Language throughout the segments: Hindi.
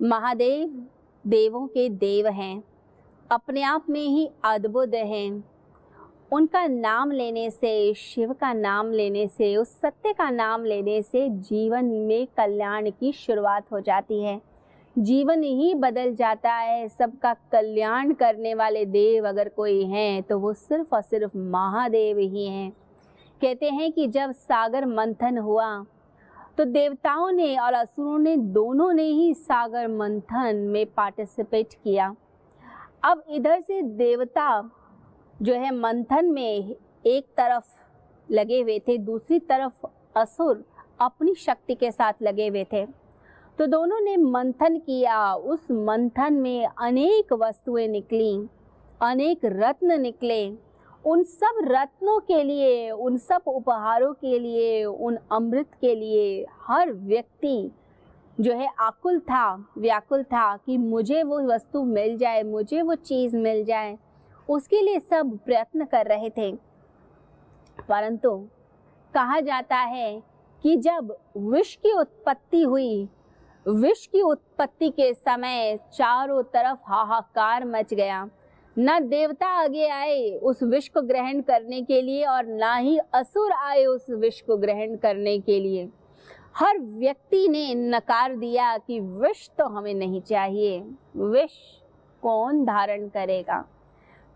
महादेव देवों के देव हैं, अपने आप में ही अद्भुत हैं। उनका नाम लेने से, शिव का नाम लेने से, उस सत्य का नाम लेने से जीवन में कल्याण की शुरुआत हो जाती है। जीवन ही बदल जाता है। सबका कल्याण करने वाले देव अगर कोई हैं तो वो सिर्फ और सिर्फ महादेव ही हैं। कहते हैं कि जब सागर मंथन हुआ तो देवताओं ने और असुरों ने दोनों ने ही सागर मंथन में पार्टिसिपेट किया। अब इधर से देवता जो है मंथन में एक तरफ लगे हुए थे, दूसरी तरफ असुर अपनी शक्ति के साथ लगे हुए थे। तो दोनों ने मंथन किया। उस मंथन में अनेक वस्तुएं निकली, अनेक रत्न निकले। उन सब रत्नों के लिए, उन सब उपहारों के लिए, उन अमृत के लिए हर व्यक्ति जो है आकुल था, व्याकुल था कि मुझे वो वस्तु मिल जाए, मुझे वो चीज़ मिल जाए। उसके लिए सब प्रयत्न कर रहे थे। परंतु कहा जाता है कि जब विष की उत्पत्ति हुई, विष की उत्पत्ति के समय चारों तरफ हाहाकार मच गया। न देवता आगे आए उस विष को ग्रहण करने के लिए और ना ही असुर आए उस विष को ग्रहण करने के लिए। हर व्यक्ति ने नकार दिया कि विष तो हमें नहीं चाहिए, विष कौन धारण करेगा।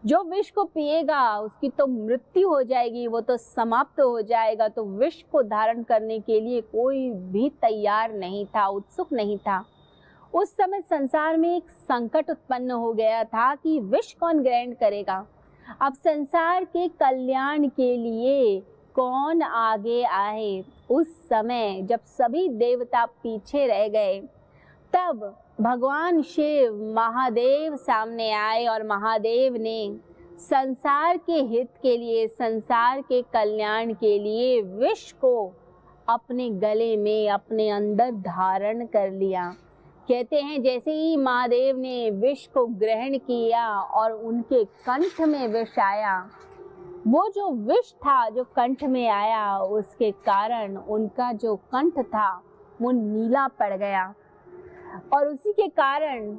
जो विष को पिएगा उसकी तो मृत्यु हो जाएगी, वो तो समाप्त हो जाएगा। तो विष को धारण करने के लिए कोई भी तैयार नहीं था, उत्सुक नहीं था। उस समय संसार में एक संकट उत्पन्न हो गया था कि विष कौन ग्रहण करेगा। अब संसार के कल्याण के लिए कौन आगे आए। उस समय जब सभी देवता पीछे रह गए, तब भगवान शिव महादेव सामने आए और महादेव ने संसार के हित के लिए, संसार के कल्याण के लिए विष को अपने गले में, अपने अंदर धारण कर लिया। कहते हैं जैसे ही महादेव ने विष को ग्रहण किया और उनके कंठ में विष आया, वो जो विष था जो कंठ में आया, उसके कारण उनका जो कंठ था वो नीला पड़ गया। और उसी के कारण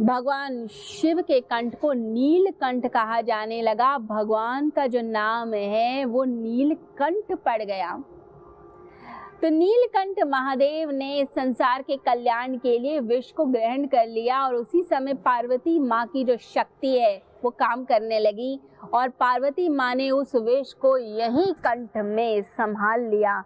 भगवान शिव के कंठ को नीलकंठ कहा जाने लगा। भगवान का जो नाम है वो नीलकंठ पड़ गया। तो नीलकंठ महादेव ने संसार के कल्याण के लिए विष को ग्रहण कर लिया। और उसी समय पार्वती माँ की जो शक्ति है वो काम करने लगी और पार्वती माँ ने उस विष को यही कंठ में संभाल लिया,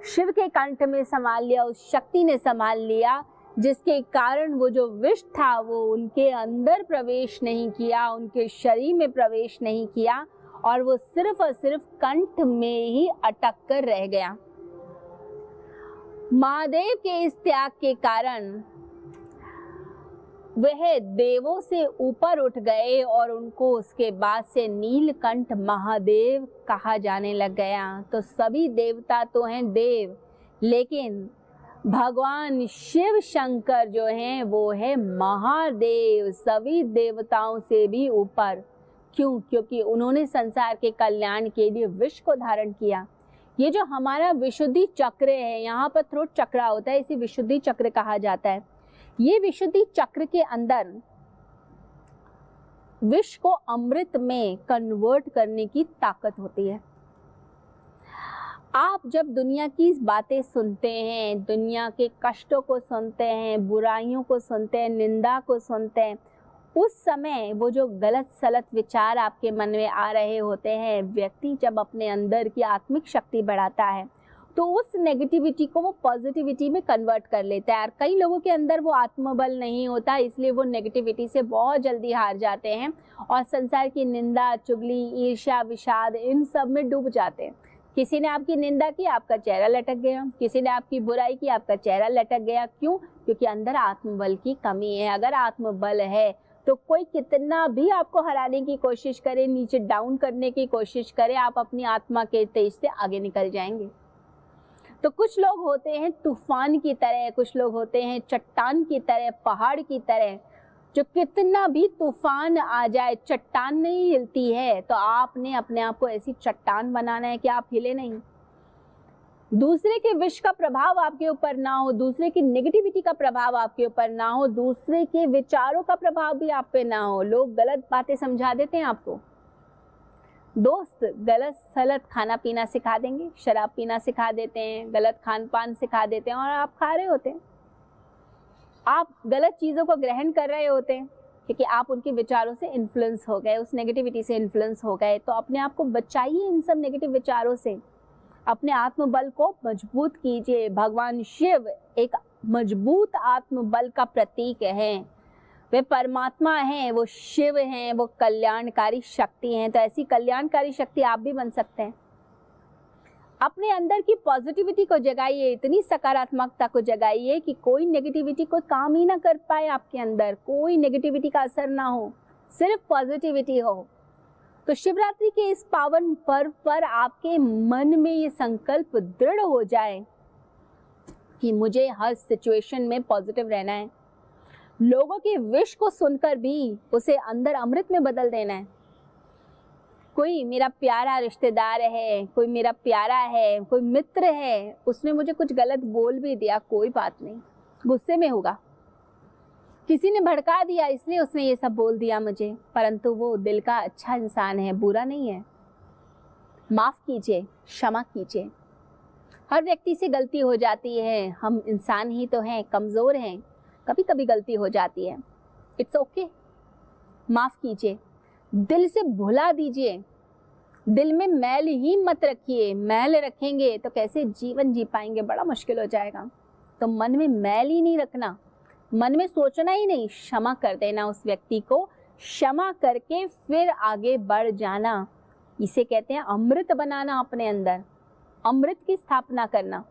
शिव के कंठ में संभाल लिया, उस शक्ति ने संभाल लिया, जिसके कारण वो जो विष था वो उनके अंदर प्रवेश नहीं किया, उनके शरीर में प्रवेश नहीं किया और वो सिर्फ और सिर्फ कंठ में ही अटक कर रह गया। महादेव के इस त्याग के कारण वह देवों से ऊपर उठ गए और उनको उसके बाद से नीलकंठ महादेव कहा जाने लग गया। तो सभी देवता तो हैं देव, लेकिन भगवान शिव शंकर जो हैं वो है महादेव, सभी देवताओं से भी ऊपर। क्यों? क्योंकि उन्होंने संसार के कल्याण के लिए विष को धारण किया। ये जो हमारा विशुद्धि चक्र है, यहाँ पर थ्रोट चक्र होता है, इसे विशुद्धि चक्र कहा जाता है। ये विशुद्धि चक्र के अंदर विष को अमृत में कन्वर्ट करने की ताकत होती है। आप जब दुनिया की बातें सुनते हैं, दुनिया के कष्टों को सुनते हैं, बुराइयों को सुनते हैं, निंदा को सुनते हैं, उस समय वो जो गलत सलत विचार आपके मन में आ रहे होते हैं, व्यक्ति जब अपने अंदर की आत्मिक शक्ति बढ़ाता है तो उस नेगेटिविटी को वो पॉजिटिविटी में कन्वर्ट कर लेता है। और कई लोगों के अंदर वो आत्मबल नहीं होता, इसलिए वो नेगेटिविटी से बहुत जल्दी हार जाते हैं और संसार की निंदा, चुगली, ईर्ष्या, विषाद, इन सब में डूब जाते हैं। किसी ने आपकी निंदा की, आपका चेहरा लटक गया। किसी ने आपकी बुराई की, आपका चेहरा लटक गया। क्यों? क्योंकि अंदर आत्मबल की कमी है। अगर आत्मबल है तो कोई कितना भी आपको हराने की कोशिश करे, नीचे डाउन करने की कोशिश करे, आप अपनी आत्मा के तेज से आगे निकल जाएंगे। तो कुछ लोग होते हैं तूफान की तरह, कुछ लोग होते हैं चट्टान की तरह, पहाड़ की तरह, जो कितना भी तूफान आ जाए चट्टान नहीं हिलती है। तो आपने अपने आप को ऐसी चट्टान बनाना है कि आप हिले नहीं। दूसरे के विष का प्रभाव आपके ऊपर ना हो, दूसरे की नेगेटिविटी का प्रभाव आपके ऊपर ना हो, दूसरे के विचारों का प्रभाव भी आप पे ना हो। लोग गलत बातें समझा देते हैं आपको, दोस्त गलत सलत खाना पीना सिखा देंगे, शराब पीना सिखा देते हैं, गलत खान पान सिखा देते हैं और आप खा रहे होते हैं। आप गलत चीज़ों को ग्रहण कर रहे होते हैं क्योंकि आप उनके विचारों से इन्फ्लुएंस हो गए, उस नेगेटिविटी से इन्फ्लुएंस हो गए। तो अपने आप को बचाइए इन सब नेगेटिव विचारों से, अपने आत्मबल को मजबूत कीजिए। भगवान शिव एक मजबूत आत्मबल का प्रतीक है, वे परमात्मा हैं, वो शिव हैं, वो कल्याणकारी शक्ति हैं। तो ऐसी कल्याणकारी शक्ति आप भी बन सकते हैं। अपने अंदर की पॉजिटिविटी को जगाइए, इतनी सकारात्मकता को जगाइए कि कोई नेगेटिविटी को काम ही ना कर पाए आपके अंदर, कोई नेगेटिविटी का असर ना हो, सिर्फ पॉजिटिविटी हो। तो शिवरात्रि के इस पावन पर्व पर आपके मन में ये संकल्प दृढ़ हो जाए कि मुझे हर सिचुएशन में पॉजिटिव रहना है, लोगों के विश को सुनकर भी उसे अंदर अमृत में बदल देना है। कोई मेरा प्यारा रिश्तेदार है, कोई मेरा प्यारा है, कोई मित्र है, उसने मुझे कुछ गलत बोल भी दिया, कोई बात नहीं, गुस्से में होगा, किसी ने भड़का दिया इसलिए उसने ये सब बोल दिया मुझे, परंतु वो दिल का अच्छा इंसान है, बुरा नहीं है। माफ कीजिए, क्षमा कीजिए। हर व्यक्ति से गलती हो जाती है, हम इंसान ही तो हैं, कमज़ोर हैं, कभी कभी गलती हो जाती है, इट्स ओके। माफ कीजिए, दिल से भुला दीजिए, दिल में मैल ही मत रखिए। मैल रखेंगे तो कैसे जीवन जी पाएंगे, बड़ा मुश्किल हो जाएगा। तो मन में मैल ही नहीं रखना, मन में सोचना ही नहीं, क्षमा कर देना उस व्यक्ति को, क्षमा करके फिर आगे बढ़ जाना। इसे कहते हैं अमृत बनाना, अपने अंदर अमृत की स्थापना करना।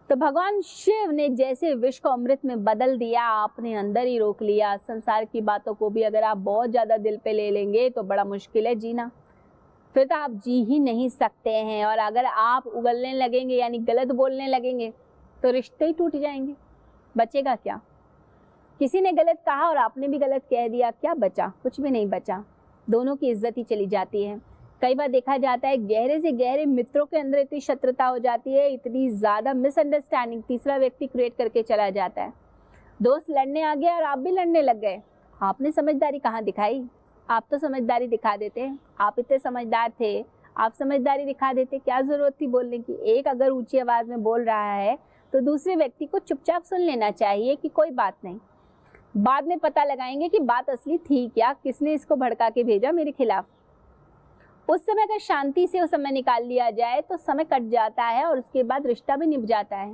तो भगवान शिव ने जैसे विष को अमृत में बदल दिया, आपने अंदर ही रोक लिया। संसार की बातों को भी अगर आप बहुत ज़्यादा दिल पे ले लेंगे तो बड़ा मुश्किल है जीना, फिर तो आप जी ही नहीं सकते हैं। और अगर आप उगलने लगेंगे यानी गलत बोलने लगेंगे तो रिश्ते ही टूट जाएंगे, बचेगा क्या? किसी ने गलत कहा और आपने भी गलत कह दिया, क्या बचा? कुछ भी नहीं बचा, दोनों की इज्जत ही चली जाती है। कई बार देखा जाता है गहरे से गहरे मित्रों के अंदर इतनी शत्रुता हो जाती है, इतनी ज़्यादा मिसअंडरस्टैंडिंग तीसरा व्यक्ति क्रिएट करके चला जाता है। दोस्त लड़ने आ गया और आप भी लड़ने लग गए, आपने समझदारी कहाँ दिखाई? आप तो समझदारी दिखा देते, आप इतने समझदार थे, आप समझदारी दिखा देते, क्या ज़रूरत थी बोलने की? एक अगर ऊंची आवाज़ में बोल रहा है तो दूसरे व्यक्ति को चुपचाप सुन लेना चाहिए कि कोई बात नहीं, बाद में पता लगाएंगे कि बात असली थी क्या, किसने इसको भड़का के भेजा मेरे खिलाफ। उस समय अगर शांति से उस समय निकाल लिया जाए तो समय कट जाता है और उसके बाद रिश्ता भी निभ जाता है।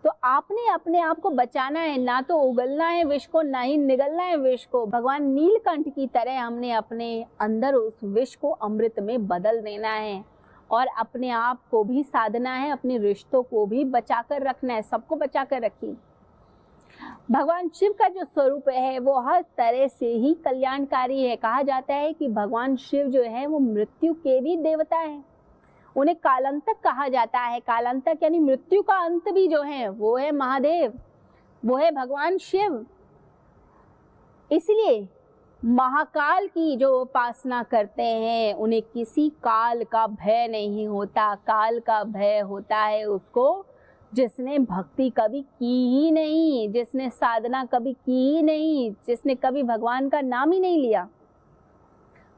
तो आपने अपने आप को बचाना है, ना तो उगलना है विष को, ना ही निगलना है विष को। भगवान नीलकंठ की तरह हमने अपने अंदर उस विष को अमृत में बदल देना है और अपने आप को भी साधना है, अपने रिश्तों को भी बचा कर रखना है। सबको बचा कर रखिए। भगवान शिव का जो स्वरूप है वो हर तरह से ही कल्याणकारी है। कहा जाता है कि भगवान शिव जो है वो मृत्यु के भी देवता हैं, उन्हें कालांतक कहा जाता है। कालांतक यानी मृत्यु का अंत भी जो है वो है महादेव, वो है भगवान शिव। इसलिए महाकाल की जो उपासना करते हैं उन्हें किसी काल का भय नहीं होता। काल का भय होता है उसको जिसने भक्ति कभी की ही नहीं, जिसने साधना कभी की ही नहीं, जिसने कभी भगवान का नाम ही नहीं लिया।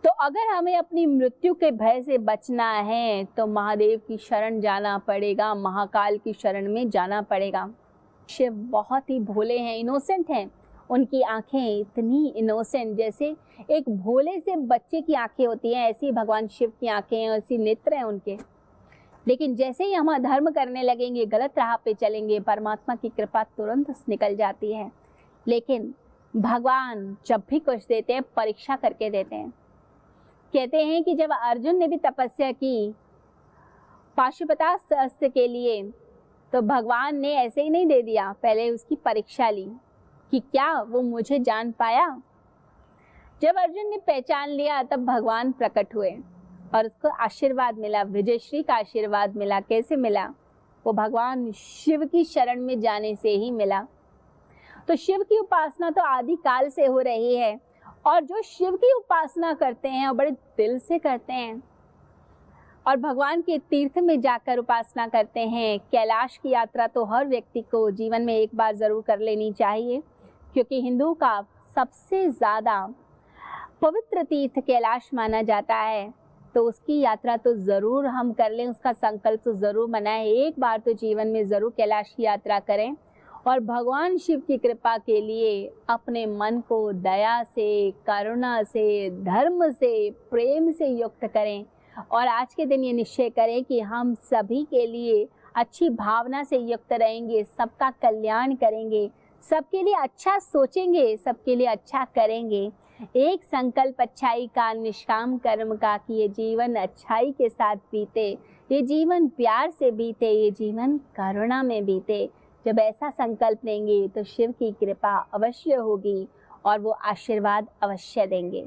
तो अगर हमें अपनी मृत्यु के भय से बचना है तो महादेव की शरण जाना पड़ेगा, महाकाल की शरण में जाना पड़ेगा। शिव बहुत ही भोले हैं, इनोसेंट हैं, उनकी आंखें इतनी इनोसेंट, जैसे एक भोले से बच्चे की आंखें होती हैं ऐसी भगवान शिव की आंखें हैं, ऐसी नेत्र हैं उनके। लेकिन जैसे ही हम अधर्म करने लगेंगे, गलत राह पे चलेंगे, परमात्मा की कृपा तुरंत निकल जाती है। लेकिन भगवान जब भी कुछ देते हैं परीक्षा करके देते हैं। कहते हैं कि जब अर्जुन ने भी तपस्या की पाशुपतास्त्र अस्त्र के लिए तो भगवान ने ऐसे ही नहीं दे दिया, पहले उसकी परीक्षा ली कि क्या वो मुझे जान पाया। जब अर्जुन ने पहचान लिया तब भगवान प्रकट हुए और उसको आशीर्वाद मिला, विजयश्री का आशीर्वाद मिला। कैसे मिला? वो भगवान शिव की शरण में जाने से ही मिला। तो शिव की उपासना तो आदि काल से हो रही है और जो शिव की उपासना करते हैं और बड़े दिल से करते हैं और भगवान के तीर्थ में जाकर उपासना करते हैं। कैलाश की यात्रा तो हर व्यक्ति को जीवन में एक बार ज़रूर कर लेनी चाहिए, क्योंकि हिंदुओं का सबसे ज़्यादा पवित्र तीर्थ कैलाश माना जाता है। तो उसकी यात्रा तो ज़रूर हम कर लें, उसका संकल्प तो ज़रूर बनाएं। एक बार तो जीवन में ज़रूर कैलाश की यात्रा करें और भगवान शिव की कृपा के लिए अपने मन को दया से, करुणा से, धर्म से, प्रेम से युक्त करें। और आज के दिन ये निश्चय करें कि हम सभी के लिए अच्छी भावना से युक्त रहेंगे, सबका कल्याण करेंगे, सबके लिए अच्छा सोचेंगे, सबके लिए अच्छा करेंगे। एक संकल्प अच्छाई का, निष्काम कर्म का, कि ये जीवन अच्छाई के साथ बीते, ये जीवन प्यार से बीते, ये जीवन करुणा में बीते। जब ऐसा संकल्प लेंगे तो शिव की कृपा अवश्य होगी और वो आशीर्वाद अवश्य देंगे।